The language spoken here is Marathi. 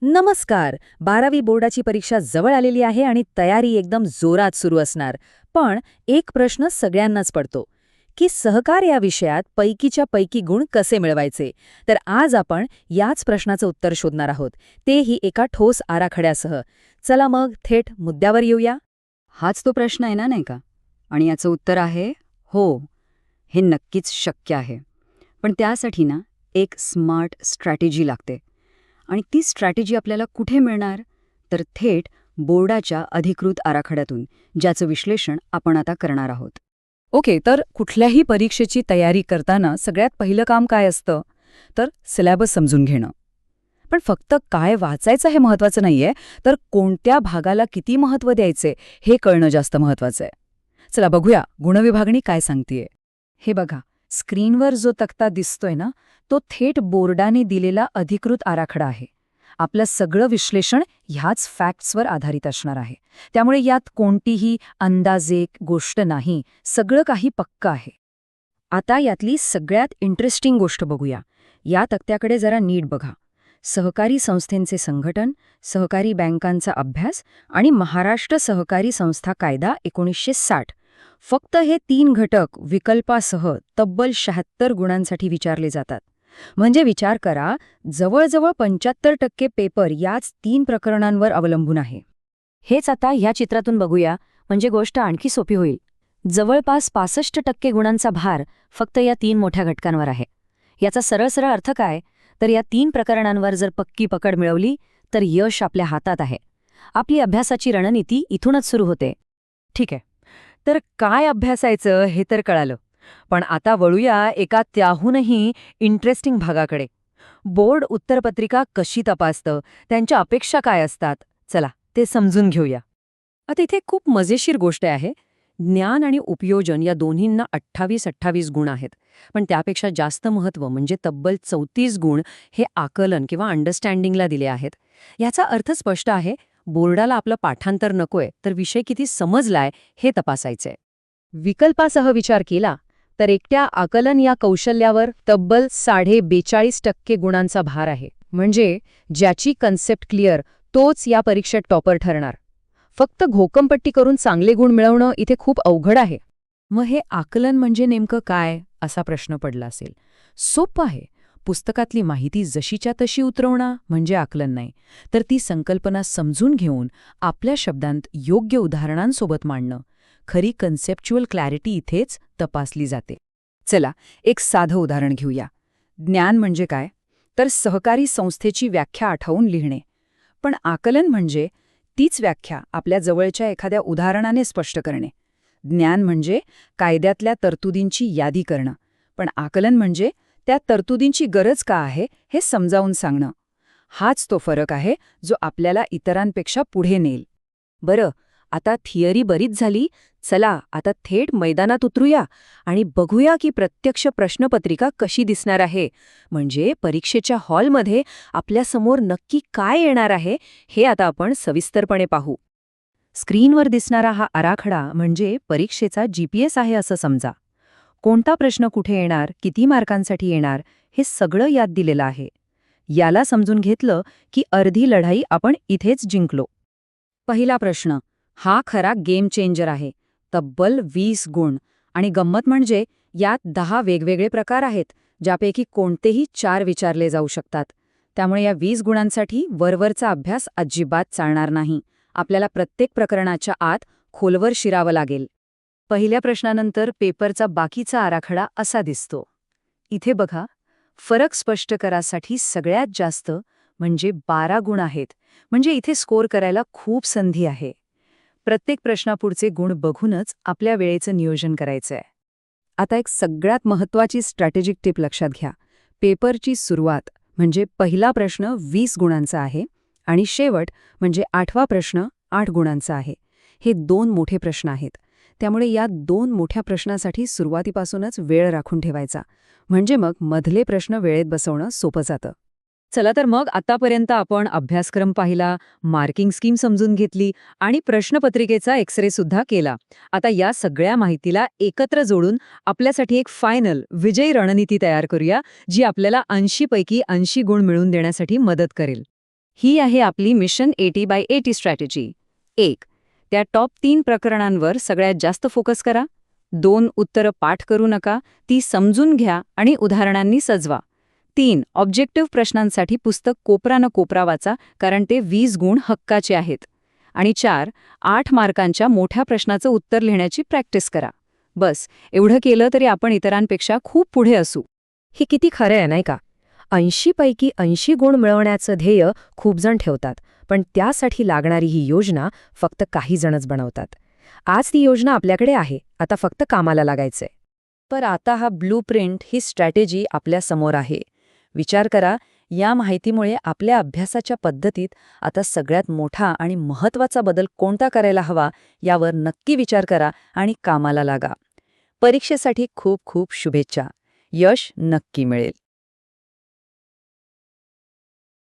नमस्कार. 12वी बोर्डाची परीक्षा जवळ आलेली आहे आणि तयारी एकदम जोरात सुरू असणार. पण एक प्रश्न सगळ्यांनाच पडतो की सहकार या विषयात पैकीच्या पैकी गुण कसे मिळवायचे. तर आज आपण याच प्रश्नाचं उत्तर शोधणार आहोत, तेही एका ठोस आराखड्यासह. चला मग थेट मुद्द्यावर येऊया. हाच तो प्रश्न आहे ना, नाही का? आणि याचं उत्तर आहे हो, हे नक्कीच शक्य आहे. पण त्यासाठी ना एक स्मार्ट स्ट्रॅटेजी लागते. आणि ती स्ट्रॅटेजी आपल्याला कुठे मिळणार? तर थेट बोर्डाच्या अधिकृत आराखड्यातून, ज्याचं विश्लेषण आपण आता करणार आहोत. ओके, तर कुठल्याही परीक्षेची तयारी करताना सगळ्यात पहिलं काम काय असतं? तर सिलेबस समजून घेणं. पण फक्त काय वाचायचं हे महत्त्वाचं नाहीये, तर कोणत्या भागाला किती महत्त्व द्यायचे हे कळणं जास्त महत्त्वाचं आहे. चला बघूया गुणविभागणी काय सांगतेय. हे बघा, स्क्रीनवर जो तक्ता दिसतोय ना, तो थेट बोर्डाने दिलेला अधिकृत आराखडा आहे. आपलं सगळं विश्लेषण ह्याच फॅक्ट्सवर आधारित असणार आहे. त्यामुळे यात कोणतीही अंदाजे गोष्ट नाही, सगळं काही पक्कं आहे. आता यातली सगळ्यात इंटरेस्टिंग गोष्ट बघूया. या तक्त्याकडे जरा नीट बघा. सहकारी संस्थेंचे संघटन, सहकारी बँकांचा अभ्यास आणि महाराष्ट्र सहकारी संस्था कायदा 1960, फक्त हे 3 घटक विकल्पासह तब्बल 76 गुणांसाठी विचारले जातात. म्हणजे विचार करा, जवळजवळ 75% पेपर याच 3 प्रकरणांवर अवलंबून आहे. हेच आता ह्या चित्रातून बघूया, म्हणजे गोष्ट आणखी सोपी होईल. जवळपास 65% गुणांचा भार फक्त या 3 मोठ्या घटकांवर आहे. याचा सरळ सरळ अर्थ काय? तर या 3 प्रकरणांवर जर पक्की पकड मिळवली तर यश आपल्या हातात आहे. आपली अभ्यासाची रणनीती इथूनच सुरू होते. ठीक आहे, तर काय अभ्यासायचं हे तर कळालं. पण आता वळूया एका त्याहूनही इंटरेस्टिंग भागाकडे. बोर्ड उत्तरपत्रिका कशी तपासतं, त्यांच्या अपेक्षा काय असतात, चला ते समजून घेऊया. आता इथे खूप मजेशीर गोष्ट आहे. ज्ञान आणि उपयोजन या दोन्हींना 28-28 गुण आहेत. पण त्यापेक्षा जास्त महत्त्व म्हणजे तब्बल 34 गुण हे आकलन किंवा अंडरस्टँडिंगला दिले आहेत. याचा अर्थ स्पष्ट आहे, बोर्डाला आपलं पाठांतर नकोय, तर विषय किती समजलाय हे तपासायचंय. विकल्पासह विचार केला तर एकट्या आकलन या कौशल्यावर तब्बल 42.5% गुणांचा भार आहे. म्हणजे ज्याची कन्सेप्ट क्लिअर तोच या परीक्षेत टॉपर ठरणार. फक्त घोकंपट्टी करून चांगले गुण मिळवणं इथे खूप अवघड आहे. मग हे आकलन म्हणजे नेमकं काय, असा प्रश्न पडला असेल. सोपं आहे. पुस्तकातली माहिती जशीच्या तशी उतरवणं म्हणजे आकलन नाही, तर ती संकल्पना समजून घेऊन आपल्या शब्दांत योग्य उदाहरणांसोबत मांडणं. खरी कन्सेप्च्युअल क्लॅरिटी इथेच तपासली जाते. चला एक साधं उदाहरण घेऊया. ज्ञान म्हणजे काय? तर सहकारी संस्थेची व्याख्या आठवून लिहिणे. पण आकलन म्हणजे तीच व्याख्या आपल्या जवळच्या एखाद्या उदाहरणाने स्पष्ट करणे. ज्ञान म्हणजे कायद्यातल्या तरतुदींची यादी करणं. पण आकलन म्हणजे त्या तरतुदींची गरज का आहे हे समजावून सांगणं. हाच तो फरक आहे जो आपल्याला इतरांपेक्षा पुढे नेल. बरं, आता थिअरी बरीच झाली. चला आता थेट मैदानात उतरूया आणि बघूया की प्रत्यक्ष प्रश्नपत्रिका कशी दिसणार आहे. म्हणजे परीक्षेच्या हॉलमध्ये आपल्यासमोर नक्की काय येणार आहे हे आता आपण सविस्तरपणे पाहू. स्क्रीनवर दिसणारा हा आराखडा म्हणजे परीक्षेचा GPS आहे असं समजा. कोणता प्रश्न कुठे येणार, किती मार्कांसाठी येणार, हे सगळं यात दिलेलं आहे. याला समजून घेतलं की अर्धी लढाई आपण इथेच जिंकलो. पहिला प्रश्न हा खरा गेम चेंजर आहे. तब्बल 20 गुण. आणि गंमत म्हणजे यात 10 वेगवेगळे प्रकार आहेत, ज्यापैकी कोणतेही 4 विचारले जाऊ शकतात. त्यामुळे या 20 गुणांसाठी वरवरचा अभ्यास अजिबात चालणार नाही. आपल्याला प्रत्येक प्रकरणाच्या आत खोलवर शिरावं लागेल. पहिल्या प्रश्नानंतर पेपरचा बाकीचा आराखडा असा दिसतो. इथे बघा, फरक स्पष्ट करासाठी सगळ्यात जास्त म्हणजे 12 गुण आहेत. म्हणजे इथे स्कोर करायला खूप संधी आहे. प्रत्येक प्रश्नापुढचे गुण बघूनच आपल्या वेळेचं नियोजन करायचंय. आता एक सगळ्यात महत्त्वाची स्ट्रॅटेजिक टिप लक्षात घ्या. पेपरची सुरुवात म्हणजे पहिला प्रश्न 20 गुणांचा आहे आणि शेवट म्हणजे 8वा प्रश्न 8 गुणांचा आहे. हे 2 मोठे प्रश्न आहेत. त्यामुळे या 2 मोठ्या प्रश्नासाठी सुरुवातीपासूनच वेळ राखून ठेवायचा. म्हणजे मग मधले प्रश्न वेळेत बसवणं सोपं जातं. चला तर मग आतापर्यंत आपण अभ्यासक्रम पाहिला, मार्किंग स्कीम समजून घेतली आणि प्रश्नपत्रिकेचा एक्सरे सुद्धा केला. आता या सगळ्या माहितीला एकत्र जोडून आपल्यासाठी एक फायनल विजयी रणनीती तयार करूया, जी आपल्याला 80 पैकी 80 गुण मिळवून देण्यासाठी मदत करेल. ही आहे आपली मिशन 80/80 स्ट्रॅटेजी. 1. त्या टॉप 3 प्रकरणांवर सगळ्यात जास्त फोकस करा. 2. उत्तरं पाठ करू नका, ती समजून घ्या आणि उदाहरणांनी सजवा. 3. ऑब्जेक्टिव्ह प्रश्नांसाठी पुस्तक कोपरा न कोपरा वाचा, कारण ते 20 गुण हक्काचे आहेत. आणि 4. 8 मार्कांच्या मोठ्या प्रश्नाचं उत्तर लिहिण्याची प्रॅक्टिस करा. बस, एवढं केलं तरी आपण इतरांपेक्षा खूप पुढे असू. हे किती खरं आहे नाही का? 80 पैकी 80 गुण मिळवण्याचं ध्येय खूप जण ठेवतात, पण त्यासाठी लागणारी ही योजना फक्त काही जणच बनवतात. आज ती योजना आपल्याकडे आहे, आता फक्त कामाला लागायचंय. पर आता हा ब्लूप्रिंट, ही स्ट्रॅटेजी आपल्या समोर आहे. विचार करा, या माहितीमुळे आपल्या अभ्यासाच्या पद्धतीत आता सगळ्यात मोठा आणि महत्त्वाचा बदल कोणता करायला हवा यावर नक्की विचार करा आणि कामाला लागा. परीक्षेसाठी खूप खूप शुभेच्छा. यश नक्की मिळेल.